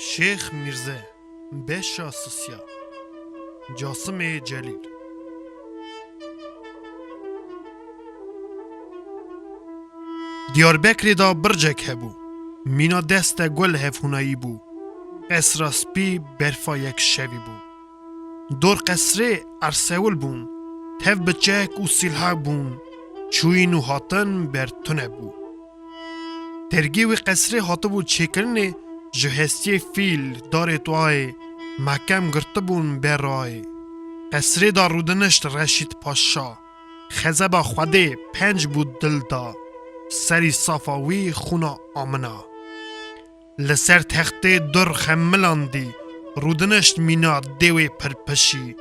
شیخ میرزه بشا سسیا جاسم جلیل دیاربکری دا برجک هبو مینا دست گل هفونایی بو قصر سپی برفا یک شوی بو دور قصره ارسول بون تف بچک و سیلها بون چوین و هاتن برتونه بو ترگی و قصره هاتو بو چکرنه جهستی فیل داره توای محکم گرته بون برای قصره دا رودنشت رشید پاشا خزبا خوده پنج بود دل دا سری صافاوی خونا آمنا لسر تخته در خملاندی رودنشت مینا دیوی پرپشی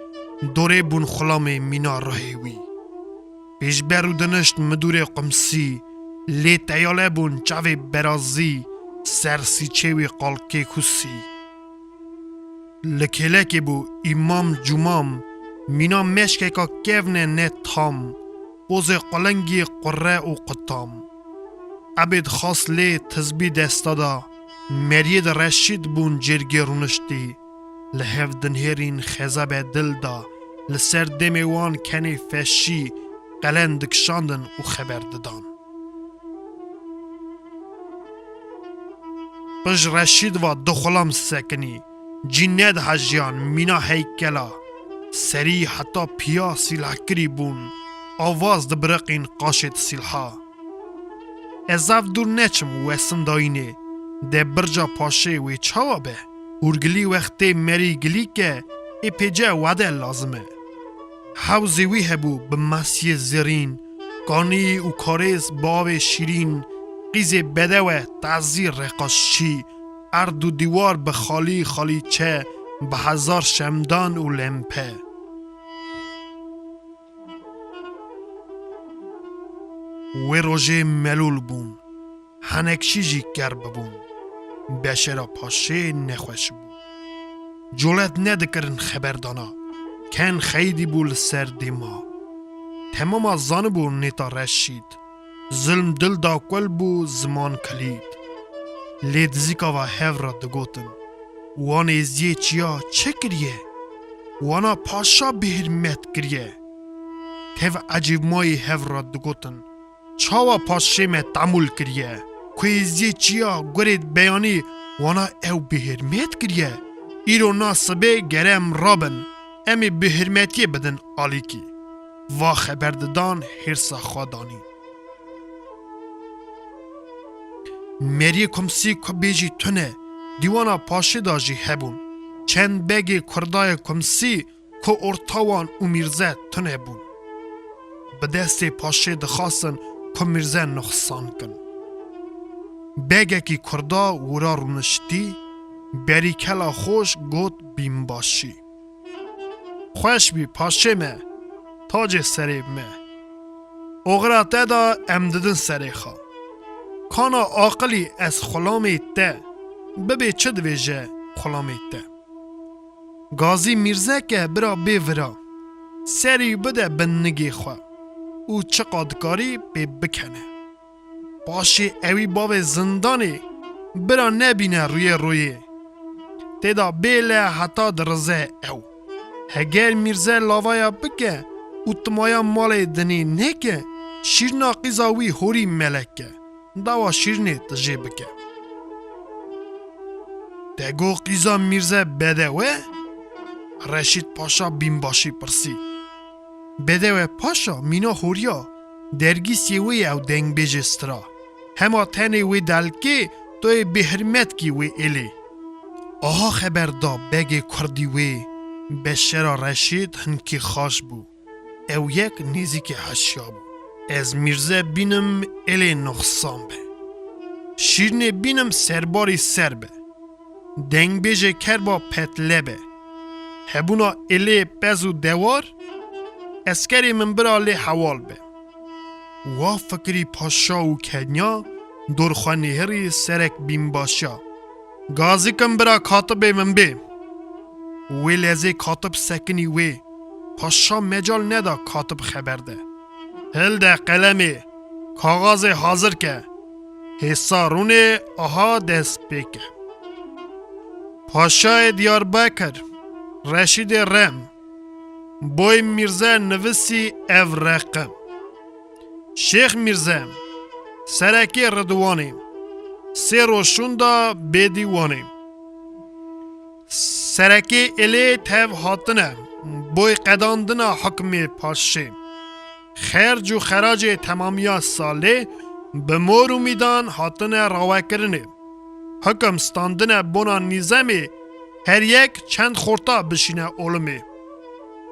دوره بون خلام مینا راهیوی پیش بر رودنشت مدور قمسی لی تیاله بون چاوی برازی سر سیچوی قالکی کسی لکلکی بو امام جمام مینا مشکه که کفنه نه تام بوز قلنگی قره و قطام عبد خاص لی تزبی دستادا مرید رشید بون جرگی رونشتی لحف دنهرین خزاب دل دا لسر دمیوان کنی فشی قلن دکشاندن و خبر ددان پش رشید و دخلام سکنی جنید حجیان مینا هیکلا سری حتی پیا سیلح کری بون آواز دبرقین قاشد سیلحا ازاف دور نچم و اسنداینه ده برجا پاشه وی چاوا به ارگلی وقتی مری گلی که ای پیجه وده لازمه حوزی وی هبو به مسی زرین گانی و کاریز باو شیرین قیز بده و تعذیر رقاشی ارد و دیوار به خالی خالی چه به هزار شمدان و لمپه و روژه ملول بون هنکشی جی گرب بون بشرا پاشه نخوش بون جولت ندکرن خبردانا کن خیدی بول سر دیما تمام از زان بو نیتا رشید ظلم دل دا کل بو زمان کلید لید زیکا و هف را دگوتن وان ازیه چیا چه کریه وانا پاشا به حرمت کریه تف عجیب مای هف را دگوتن چاوا پاشه میں تعمل کریه کوئی ازیه چیا گرید بیانی وانا او به حرمت کریه ایرو ناسبه گرم رابن امی به حرمتی بدن آلی کی و خبرددان حرسا خوادانی مری کمسی که بیجی تونه دیوانا پاشه داجی هبون چند بگی کردای کمسی که ارتاوان و میرزه تونه بون به دست پاشه دخواستن که میرزه نقصان کن بگه که کردا ورا رونشتی بری کلا خوش گوت بیم باشی خوش بی پاشه مه تاج سریب مه اغراته دا امددن سریخا کانا آقلی از خلامی ته ببی چه دویجه خلامی ته گازی میرزه که برا بیورا سری بده بنگی خواه او چه قادکاری بی بکنه باشی اوی باو زندانی برا نبینه روی تیدا بیله حتا درزه او هگر میرزه لاوایا بکه او تمایا مال دنی نکه شیرنا قیزاوی هوری ملکه داوا شیرنی تجی بکه دگو قیزا میرزه بده و رشید پاشا بیم باشی پرسی بده و پاشا مینا هوریا درگیسی وی او دنگ بیجسترا هما تنی وی دلکی توی بحرمت کی وی ایلی آها خبر دا بگی کردی وی بشرا رشید هنکی خاش بو او یک نیزی که حشیا بو از میرزه بینم ایلی نقصان به شیرنی بینم سرباری سر به دنگ بیجه کر با پتله به هبونا ایلی پزو دوار اسکری من برا لی حوال به و فکری پاشا و کنیا دورخانی هری سرک بیم باشا گازی کم برا کاتب من بی وی لزی کاتب سکنی وی پاشا مجال ندا کاتب خبر ده هل ده قلمی کاغاز حاضر که حسارون آها دست بکه پاشای دیاربکر رشید رم بوی میرزا نویسی او رقم شیخ میرزا سرکی ردوانیم سه روشون دا بیدیوانیم سرکی الی تیو هاتنه بوی قداندنا حکم پاشه خرج و خراج تمامیا ساله به مور و میدان هاتنه راوه کرنه حکم ستاندنه بنا نیزمی هر یک چند خورتا بشینه علمه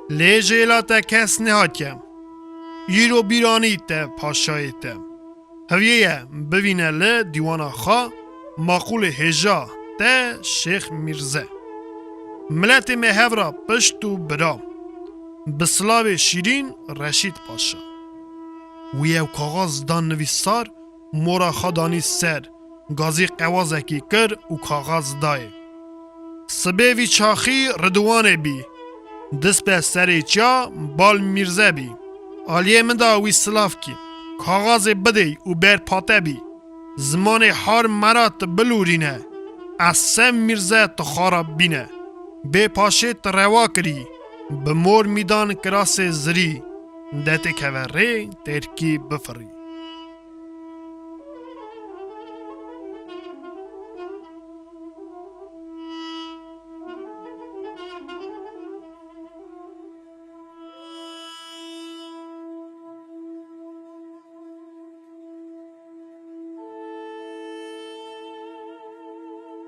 لیجیلاتا کس نهاتیم ایرو بیرانی ته پاشایی ته هویه ببینه لی دیوانا خوا ماقول هجا ته شیخ میرزا ملت مهورا پشت و برا بسلاو شیرین رشید پاشا وی او کاغاز دان نویسار مورا خدانی سر گازی قوازکی کر و کاغاز دای سبه وی چاخی ردوانه بی دست به سری چا بال میرزا بی آلیه من دا وی سلاف کی کاغاز بدی و بر پاته بی زمان حار مرات بلورینه از سم میرزا تخارب بینه به پاشه تروا کری به مور میدان کراس زری دت کوره ترکی بفری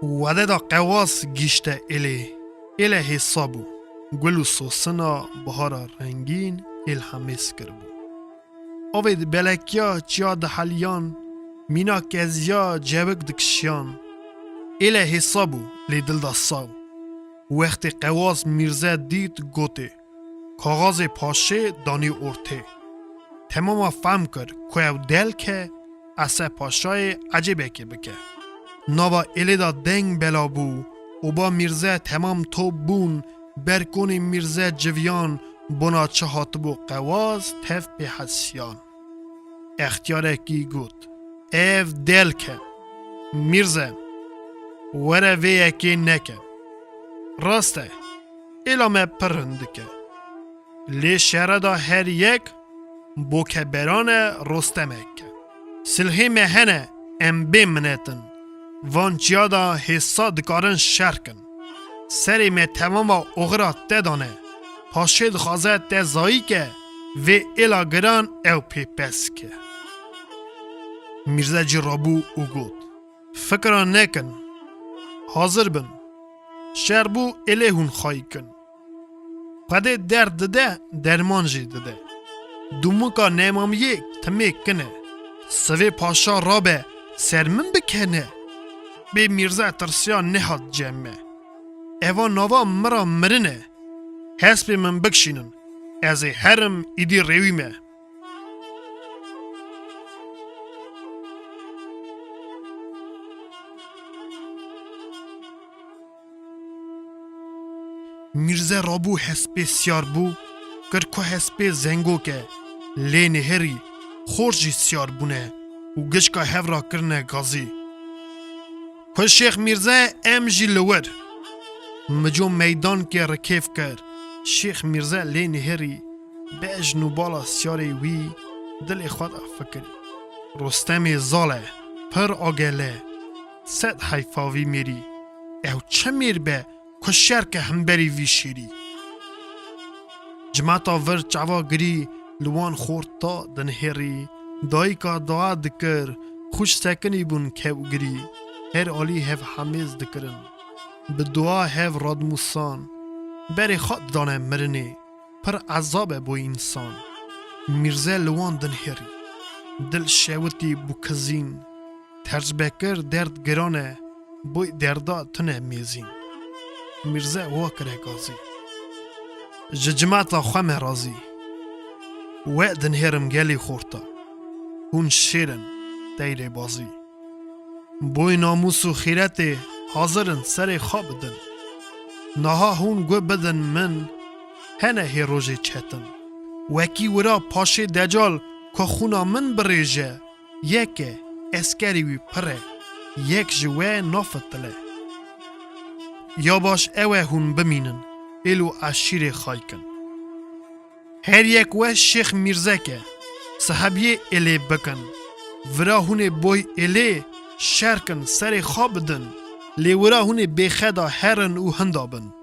وده دا قواس گیشته اله حسابو گل و سوسنا بهارا رنگین الهمیس کربو اوید بلکیا چیا دحلیان مینا کزیا جوک دکشیان اله حسابو لی دل دا ساو وقت قواس میرزا دید گوته کاغاز پاشه دانی ارته تماما فهم کرد که او دل که اسه پاشای عجبه که بکه نوا اله دا دنگ بلا بو و با میرزا تمام تو بون برکون میرزا جویان بنا چه هاتبو قواز تف به حسیان اختیاره کی گوت ایف دل که میرزا وره ویه که نکه راسته ایلامه پرند که لی شهره دا هر یک بو که بران رستمه که سلحی مهنه ام بمنتن وان چیا دا حسا دکارن شرکن سری می تمام اغرا تدانه پاشید خوازه تزایی که و ایلا گران او پی پس که میرزا جرابو او گود فکران نکن حاضر بن شربو الیهون خواهی کن قده درد ده درمان جیده ده دوموکا نیمام یک تمیک کنه سوی پاشا رابه سرمن بکنه به میرزا ترسیان نهاد جمعه ایوان نوا مرا مرنه حسب من بکشینن از هرم ایدی رویمه میرزا رابو حسب سیار بو کرکو حسب زنگو که لی نهری خورجی سیار بونه و گشکا هفرا کرنه گازی که شیخ میرزا ام جی لور مجو میدان که رکیف کرد شیخ میرزا لی نهری به اجنو بالا سیاری وی دل خود فکر رستم زاله پر آگله صد حیفاوی میری او چه میر به کشر که هم بری وی شیری جماعتا ور چوا گری لوان خورد تا دنهری دایی که دعا دکر خوش سکنی بون که گری هر آلی هف حمیز دکرن به دعا هف رادموسان بری خود دانه مرنه پر عذاب بو انسان میرزا لوان دنهری دل شوتی بو کزین ترج بکر درد گرانه بوی دردا تنه میزین میرزا واکره گازی ججماعتا خواه رازی و دنهرم گلی خورتا هون شیرن دیر بازی بوی ناموس و خیرت حاضرن سر خواب دن نها هون گو بدن من هنه هی روژه چتن وکی ورا پاشه دجال که خونا من بریجه یکه اسکری وی پره یک جوه نافتله یا باش اوه هون بمینن ایلو عشیر خای کن. هر یک و شیخ میرزه که صحابیه الی بکن ورا هون بوی الی شرکن سر خواب دن لی ورا هون بخدا هرن و هندابن.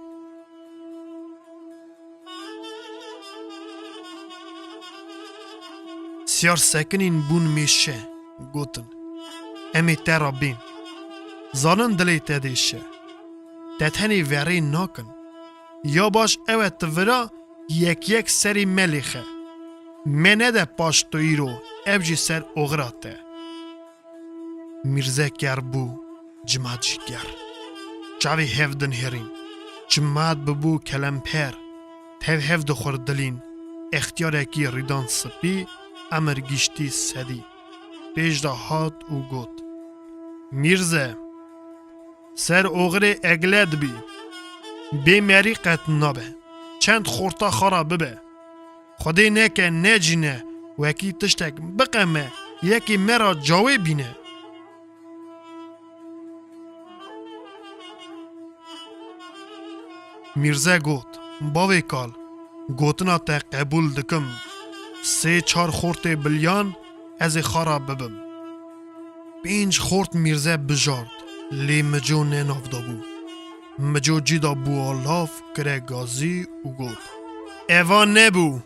سیار سکنین بون میشه گوتن امی ترا بین زانن دلی تدیشه تتهنی وری ناکن یا باش اوه تورا یک سری ملیخه منه ده پاشتوی رو ابجی سر اغراته. میرزه گر بو جماعت جی گر چاوی هفدن هرین جماعت ببو کلم پر تیو هفد خوردلین اختیار اکی ریدان سپی امر گیشتی سدی پیش دا هات و گوت میرزه سر اغره اگلد بی بی مری قط نابه چند خورتا خارا ببه خودی نکه نجینه و اکی تشتک بقمه یکی مرا جاوه بینه. میرزه گوت باوی کال گوتنا تا قبول دکم 3-4 خورت بلیان از خارا ببم. 5 خورت میرزه بجارد لی مجو نناف دابو مجو جیدا بو آلاف کره گازی و گوت ایوان نبو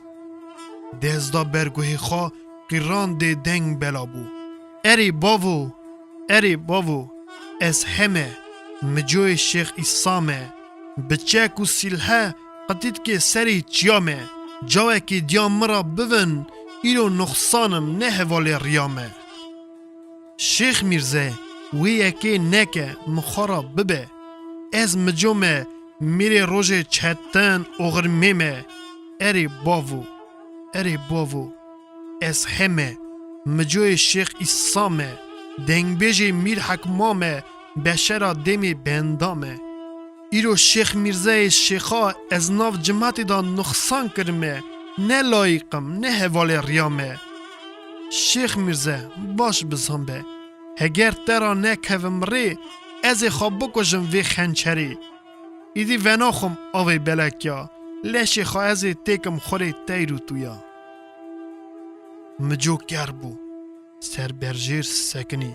دزدا برگوهی خواه قیران ده دنگ بلا بو اری باوو از همه مجوی شیخ ایسامه بچک و سیلها قدید که سری چیامه جاوه که دیام مرا بون ایرو نقصانم نه حوال ریامه. شیخ میرزه وی یکی نکه مخارا ببه از مجومه میره روژ چتن اغرمیمه اری باوو از همه مجوی شیخ ایسامه دنگ بیجی میر حکمامه بشرا دمی بندامه ایرو شیخ میرزه شیخا از ناف جماعتی دا نقصان کرمه نه لایقم نه حوال ریامه. شیخ میرزه باش بزنبه هگر ترا نکوم ری از خواب بکشم وی خنچری ایدی وناخم آوی بلکیا لشی خواه از تیکم خوری تیرو تویا. مجو گر بو سر برجیر سکنی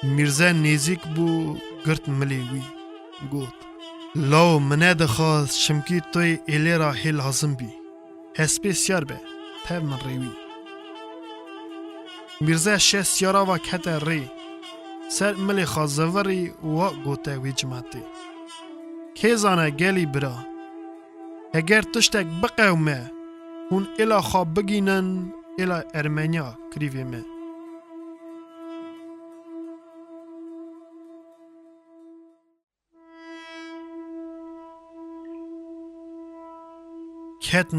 میرزه نیزیک بو گرت ملیوی گوت لاو منه دخواست شمکی توی ایلی را هی لازم بی هسپی سیار به تب من ریوی. میرزه 6 یارا و کت ری سر ملی خوازوری و گوته وی جماعتی که زانه گلی برا اگر تشتک بقومه اون ایلا خواب بگینن ایلا ارمنیا کریوی me. کت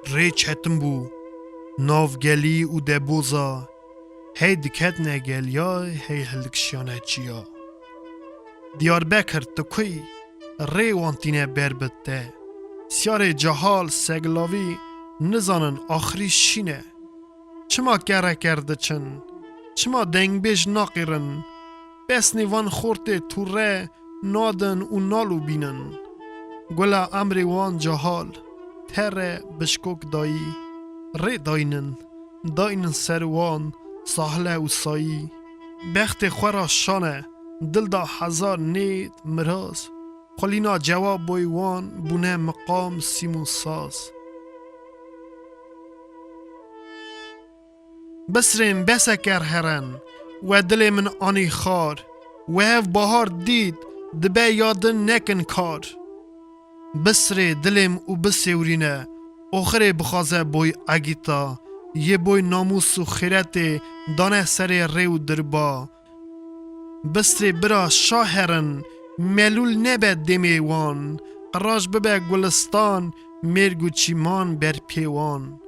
ری چتم بو ناو گلی و دبوزا هی دکت نگلیا هی هلکشانه چیا دیار بکر تکوی ری وانتینه بربته سیار جهال سگلاوی نزانن آخری شینه چما گره کرده چن چما دنگ بیش ناقیرن بس نیوان خورته توره نادن و نالو بینن گلا امری وان جهال تره بشکوک دایی ری داینن سروان ساحله و سایی بخت خورا شانه دل دا 1000 نید مراز خلینا جواب بوی وان بونه مقام سیمون ساز بسرین بسکر هرن و دل من آنی خار و هف بهار دید دبه یادن نکن کار بسره دلم و بسیورینه آخر بخوازه بوی اگیتا یه بوی ناموس و خیرت دانه سر ریو دربا بسره برا شاهرن ملول نبه دمیوان قراج ببه گلستان مرگو چیمان بر پیوان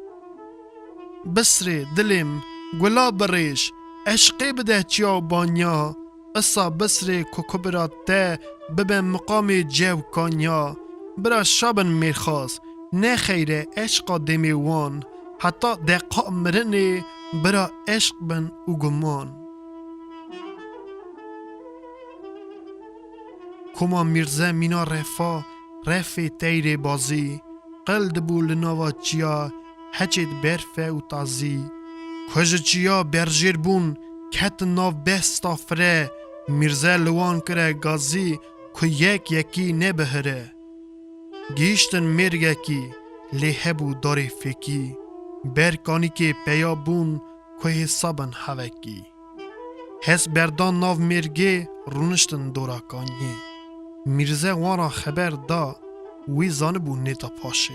بسره دلم گلا بریش عشقی بده چیا بانیا اصا بسره کوکبرات ته ببه مقام جو کانیا برا شابن میرخواست نه خیره عشقا دمیوان حتی دقا مرنه برا عشق بن و گمان کما میرزه مینا رفا رف تیر بازی قلد بو لناوا چیا هچید برفه و تازی کج چیا برجیر بون کت ناو بستا فره میرزه لوان کره گازی که یکی نبهره گیشتن مرگه کی لیه بو داری فکی برکانی که پیا بون که حسابن هوکی حس بردان ناو مرگه رونشتن دوراکانی میرزه وانا خبر دا وی زانبو نیتا پاشه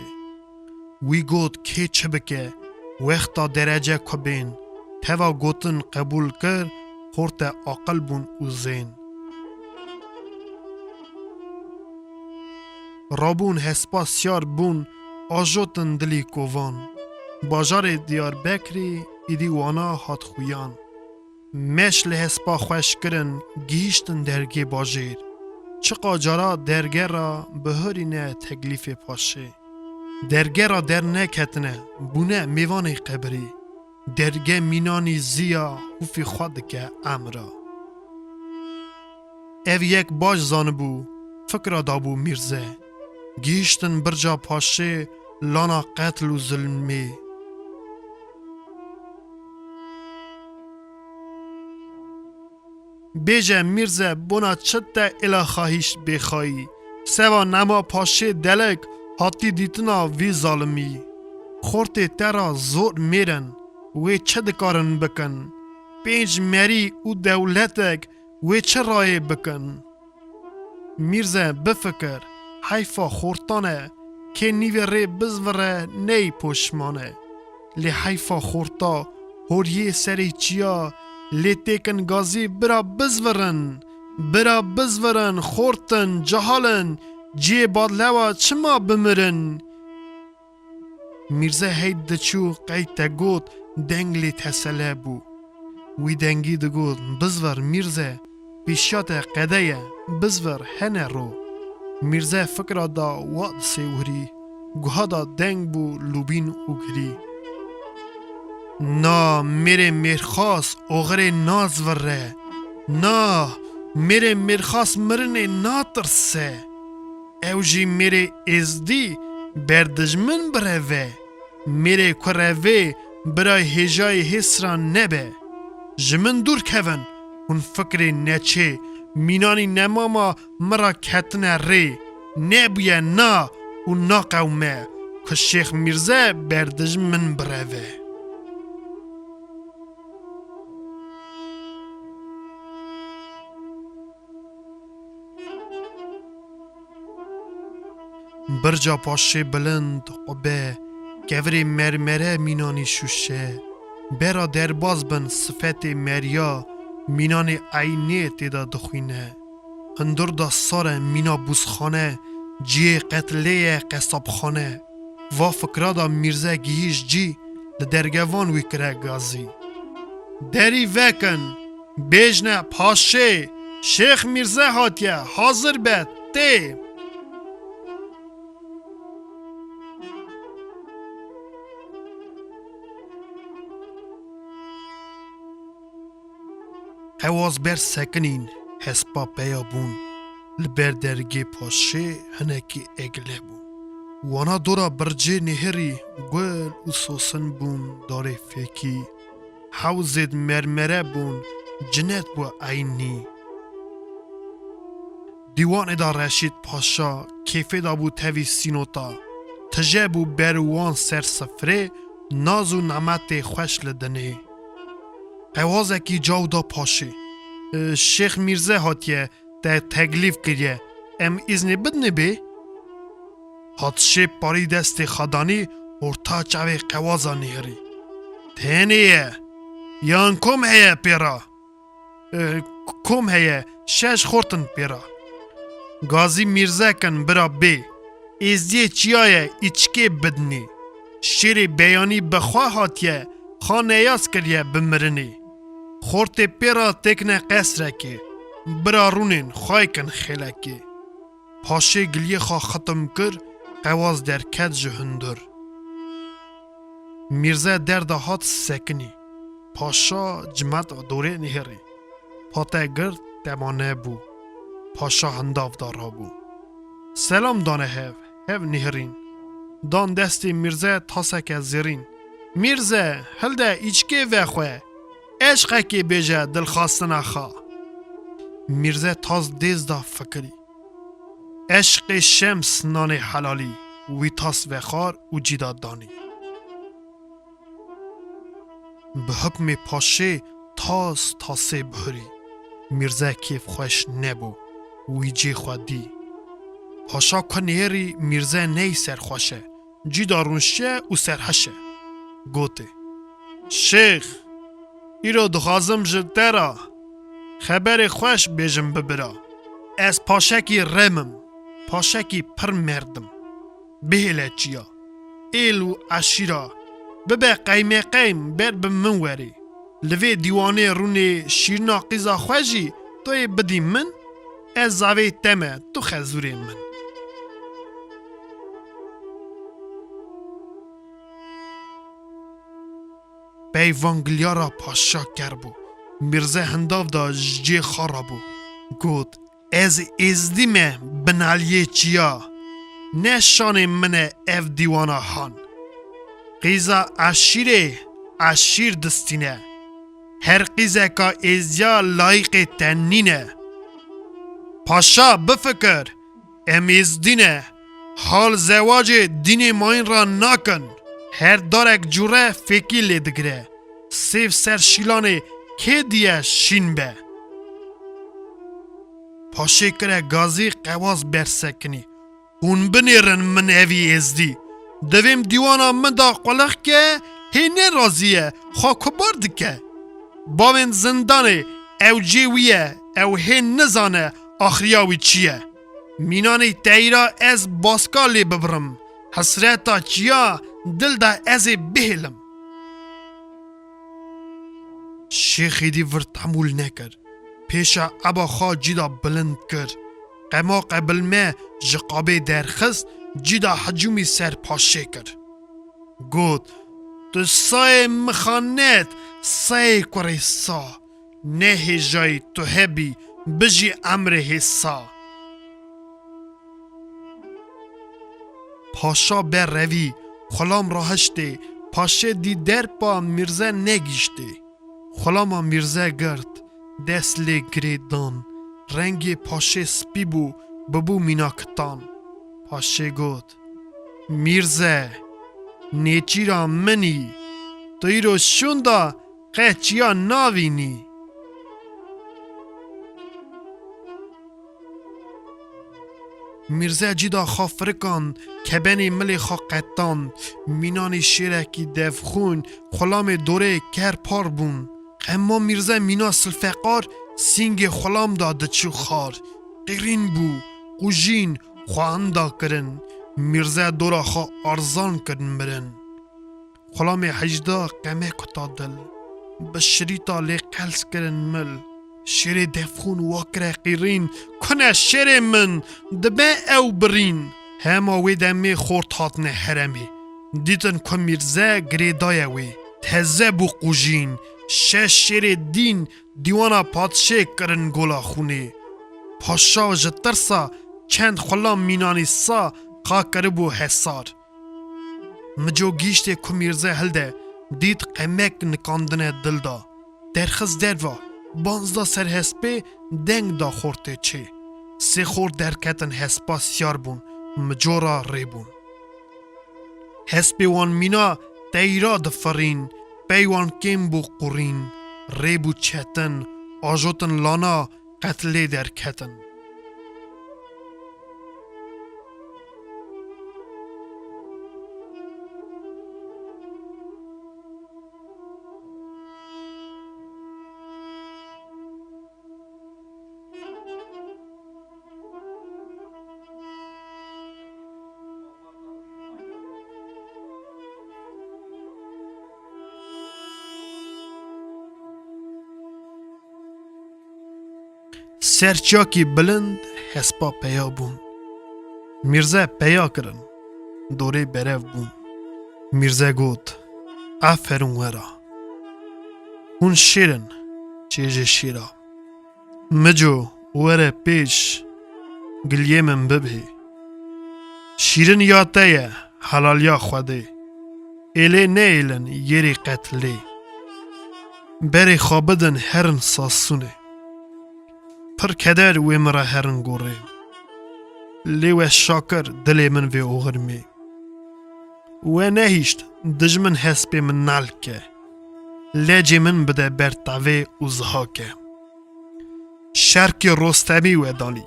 وی گوت که چه بکه وقتا درجه کبین توا گوتن قبول کر خورت عقل بون او زین رابون هسپا سیار بون آجوتن دلی کووان باجار دیار بکری ایدی وانا هات خویان مشل هسپا خوش کرن گیشتن درگه باجیر چقا جارا درگه را بهرینه تکلیف پاشه درگه را در نکتنه بونه میوان قبری درگه مینانی زیا خوفی خود که امرا او یک باج زانبو فکر دابو میرزه گیشتن برجا پاشه لانا قتل و ظلمی بیجه میرزه بونا چطه الا خواهیش بخواهی سوا نما پاشه دلک هاتی دیتنا وی ظالمی خورت ترا زور میرن وی چه دکارن بکن پینج مری او دولتک وی چه رای بکن میرزه بفکر حیفا خورتانه که نیوه ری بزوره نی پشمانه لی حیفا خورتا هوریه سری چیا لی تیکن گازی برا بزورن خورتن جهالن جی بادلوا چما بمرن میرزه هید دچو قیتا گوت دنگ لی تسله بو وی دنگی دگوت بزور میرزه پیشات قده بزور هنه رو میرزه فکر دا واد سیوری گوها دا دنگ بو لوبین اوگری نا میره میرخواست اوغره ناز وره نا میره میرخواست مرنه ناترسه او جی میره ازدی بردجمن بره میره کره برای هجای حسران نبه جمن دور کون اون فکر نچه مینانی نماما مرا کتنه ری نبویه نا و نا قومه که شیخ میرزه بردجمن بره برجا پاشه بلند قبه گوری مرمره مینانی شوشه برا درباز بن صفت مریا مینانی عینه تیدا دخوینه هندور دا سار مینا بوزخانه جی قتله قصابخانه و فکرا دا میرزه گیش جی لدرگوان وی کره گازی دری وکن بیجنه پاشه شیخ میرزه هاتیه حاضر بد تی قواز بر سکنین هسپا پیا بون لبر درگی پاشه هنکی اگله بون وانا دورا برجه نهری گل و سوسن بون داره فکی حوزید مرمره بون جنت بو عینی دیوان دا رشید پاشا کیفه دا بو تاوی سینوتا تجه بو بروان سر سفره ناز و نعمت خوش لدنه قوازه کی جاو دا پاشه شیخ میرزه هاتیه ده تکلیف کریه ام ازنی بدنه بی؟ هاتشه پاری دست خدانی ارتا چاوی قوازه نیری تینیه یان کم هیه پیرا کم هیه شش خورتن پیرا گازی میرزه کن برا بی ازدیه چیایه ایچکی بدنی شیر بیانی بخواه هاتیه خانه یاز کریه بمرنی خورت پیرا تکنه قصره که برا رونین خواه کن خیله که پاشه گلیه خواه ختم کر قواز در کت جهندر میرزه درد هات سکنی پاشا جمعت دوره نهری پاته گرد تمانه بو پاشا هنداف دارا بو. سلام دانه هف نهرین. دان دستی میرزه تاسک زیرین. میرزه هلده ایچکی وخواه. عشقه که بیجه دلخواستن خواه. میرزه تاز دیز دا فکری. عشق شمس نان حلالی وی تاس وخار و جیداد دانی. به حکم پاشه تاس تاسه بهری. میرزه کیف خوش نبو وی جی خودی. پاشا کنیری میرزه نی سر خوشه. جی دارونشه و سرحشه. گوته شیخ ایرو دخوازم جلتره. خبر خوش بیجم ببرا. از پاشکی رمم. پاشکی پر مردم. بهله چیا. ایلو عشیرا. ببه قیمه قیم بر بمن وری. لوی دیوانه رونه شیرنا قیزا خوشی توی بدی من. از زاوی تمه تو خزوری من. پیوانگلیارا پاشا کربو. میرزه هنداف دا جی خارابو. گود از ازدیمه بنالیه چیا. نشان من اف دیوانا هان. قیزا عشیره عشیر دستینه. هر قیزه که ازیا لایق تنینه. پاشا بفکر ام ازدینه. حال زواج دین ماین را نکن. هر دارک جوره فکی لیدگره. سیف سر شیلانه که دیه شین به. پاشه کره گازی قواز برسکنی. اون بنیرن من اوی ازدی. دویم دیوانا من دا قلق که هینه رازیه خاکو برد که. باوین زندانه او جیویه او هین نزانه آخریاوی چیه. مینانی تایرا از باسکالی ببرم. حسرتا چیا دل دا از بهلم. شیخی دی ور تحمل نکر. پیشا ابا خواه جیدا بلند کر. قما قبل ما جقابه درخست جیدا حجومی سر پاشه کر. گود تو سای مخانت سای کره سا. نه جای تو هبی بجی امر حسا. پاشا بر روی خلام راهشته. پاشه دی در پا میرزه نگیشته. خلام میرزه گرد دست لی گریدان. رنگ پاشه سپی بو ببو میناکتان. پاشه گود میرزه نیچی را منی. توی رو شوندا قیچیا ناوینی. میرزه جیدا خافرکان کبنی ملی خاقتان. مینانی شیرکی دفخون خلام دوره کر پار بون. اما میرزه مینا سلفقار سینگ خلام داده چو خار. قیرین بو قوجین خواندا کرن. میرزه دورا خوا ارزان کرن برن. خلام حجدا قمه کتا دل. بشریتا لی قلس کرن مل. شیر دفخون واکره قیرین کنه شیر من دبه او برین. هما وی دمی خورد هاتنه حرمی. دیتن که میرزه گریدای وی تزه بو قوجین. شش شیر دین دیوانا پادشه کرن گولا خونه. پاشا و جترسا چند خلام مینانی سا قا کربو حسار. مجو گیشته که میرزه هلده دید قمک نکاندنه دل دا. درخز دروا بانزدا سر هسپه دنگ دا خورته چه. سه خور درکتن هسپا سیار بون مجورا ری بون. هسپه وان مینا تیرا دفرین. پیوان کم بو قرین. ری بو چتن آجوتن لانا قتله درکتن. سرچاکی بلند هسپا پیا بون. میرزه پیا کرن. دوره برف بون. میرزه گود افرون ورا. اون شیرن چیج شیرا. مجو وره پیش گلیه من ببه شیرین یاته حلالیا خوده ایله نه ایلن یری قتله بری خوابدن هرن ساسونه پر کدر وی مرا هرن گوره لیو شاکر دلی من وی اوغرمی و نهیشت دجمن حسبی من نالکه لجی من بده برتاوی اوزهاکه شرکی رستمی و دانی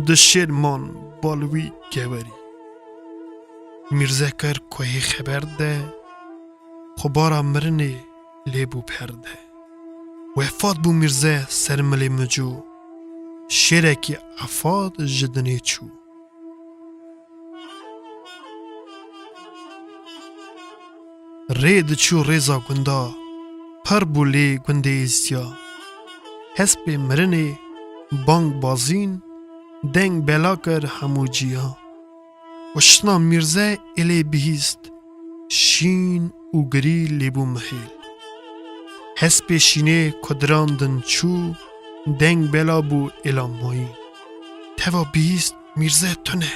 دشیر من بالوی گوری میرزه کر کوهی خبر ده خبارا مرنی لیبو پرده وفات بو میرزه سرملی مجو شیرکی افاد جدنی چو رید چو ریزا گندا پر بولی گنده ایزیا حسب مرنی بانگ بازین دنگ بلا کر همو جیا وشنا میرزه الی بهیست شین و گری لیبو محیل حسب شینه کدراندن چو دنگ بلا بو الا مایی توا بیست میرزه تونه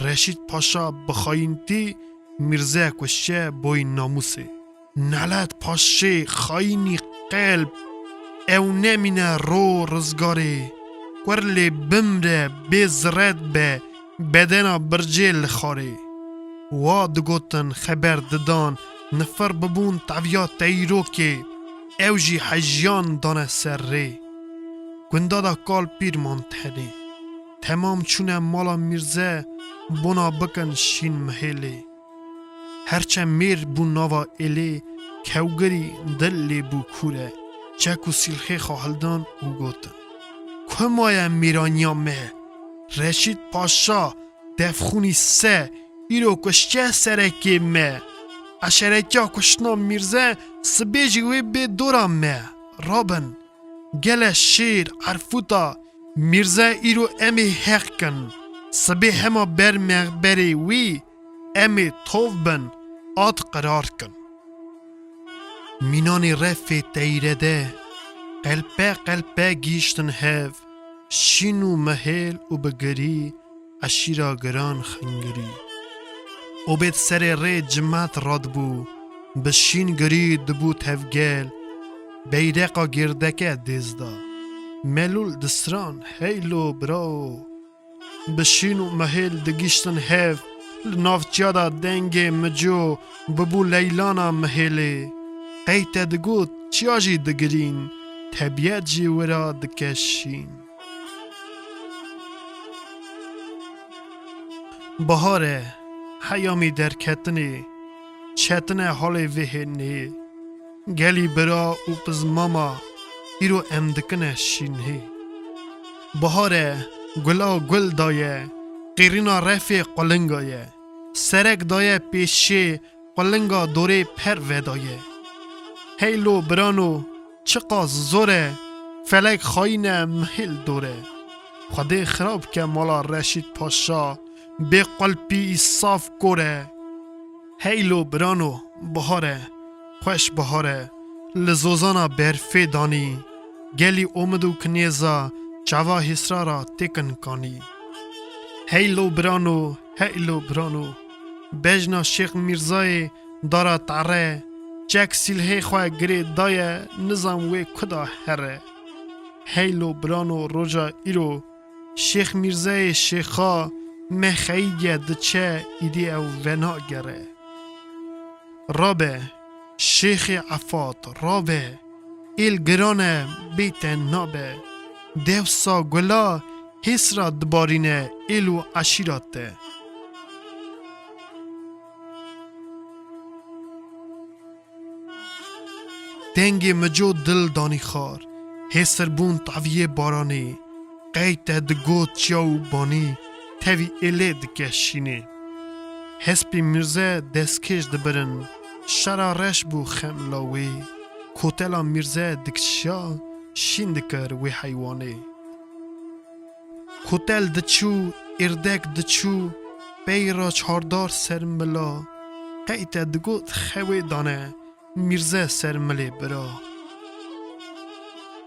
رشید پاشا بخاینتی میرزه کشه بوی ناموسه نلت پاشه خاینی قلب او نمینه رو رزگاره ورلی بمره بزرد به بدنا برجه لخاره واد گوتن خبر ددان نفر ببون تعویات تایرو که او جی حجیان دانه سر ری گنده دا کال پیر منتحنه تمام چونه مالا میرزه بنا بکن شین محله هرچه میر بو ناوا الی کوگری دل لی بو کوره چکو سیلخی خواهلدان او گوتن کمای میرانیا مه رشید پاشا دفخونی سه ایرو کشچه سرکی مه اشرکیا کشنا میرزه سبیجی وی بی دورا مه رابن گل شیر عرفوتا میرزه ایرو امی حق کن سبی هما بر مغبری وی امی توف بن آت قرار کن مینانی رفی تیرده قلبه گیشتن هف شینو محل و بگری اشیرا گران خنگری او بید سر ری جماعت راد بو بشین گری دبو تفگل بیرقا گردکه دیزدا ملول دسران هیلو براو بشینو محل دگیشتن هف لنافچیا دا دنگ مجو ببو لیلانا محله قیت دگوت چیا جی دگرین طبیعت جی ورا دکشین بهاره حیامی در کتنی چتنه حال وهنی گلی برا و پزماما ایرو امدکنه شینه بهاره گلا گل دایه قیرینا رفی قلنگایه سرک دایه پیشه قلنگا دوره پر ودایه هیلو برانو چقا زوره فلک خاینه محل دوره خدا خراب که مالا رشید پاشا به قلبی صاف کوره هیلو برانو بهاره خوش بهاره لزوزانا برفی دانی گلی اومدو کنیزا چاوا حسرا را تکن کانی هیلو برانو بجنا شیخ میرزای دارا تعره چک سیلهی خواه گری دایه نظام وی کدا هره هیلو برانو روژا ایرو شیخ میرزای شیخا مخیگه دچه ایدی او ونا گره رابه شیخ عفات رابه ایل گرانه بیت نابه دیوسا گلا حسرا دبارینه ایلو عشیراته دنگ مجو دل دانی خار حسر بون تعویه بارانی قیت دگوت چیاو بانی تاوی ایله دکشینه حسبی میرزه دستکش دبرن شرا رش بو خملاوی کوتلا میرزه دکشیا شین دکر وی حیوانه کوتل دچو اردک دچو بیرا چهاردار سرملا قیت دگوت خوی دانه میرزه سرملی برا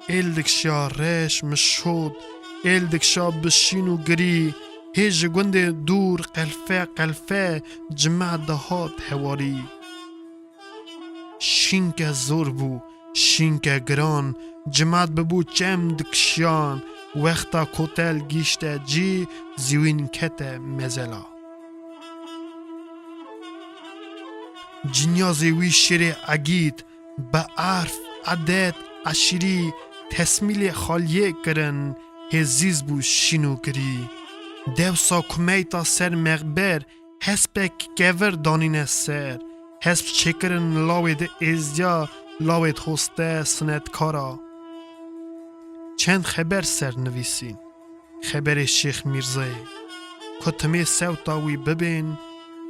ایل دکشیا رش مشود ایل دکشا بشین و گری هیج گند دور قلفه قلفه جمع دهات هواری شینک زور بو شینک گران جمعت ببو چم دکشیان وقتا کوتل گیشته جی زیوین کت مزلا جنیازی وی شیر اگید به عرف عدد عشیری تسمیل خالیه کرن هزیز بو شینو گری دیو سا کمیتا سر مغبر هسپک گور دانین سر هسپ چکرن لاوید ازیا لاوید هسته سنتکارا چند خبر سر نویسین خبر شیخ میرزای کتمی سوتاوی ببین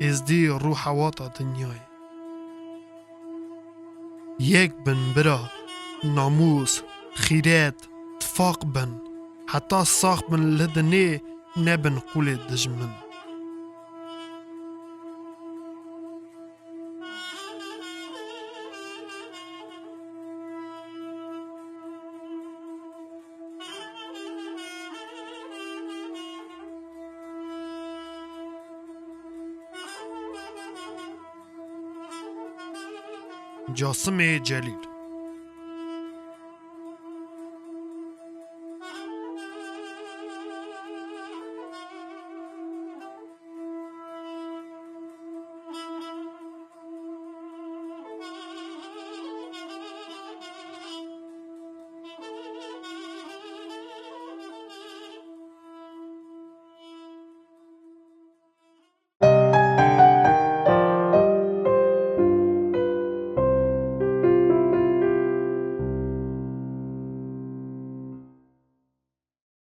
از دی روح حواتا دنیای یک بن برا ناموس خیرات تفاق بن حتی ساق بن لدنه نبن قول دجمن جاسم جلیل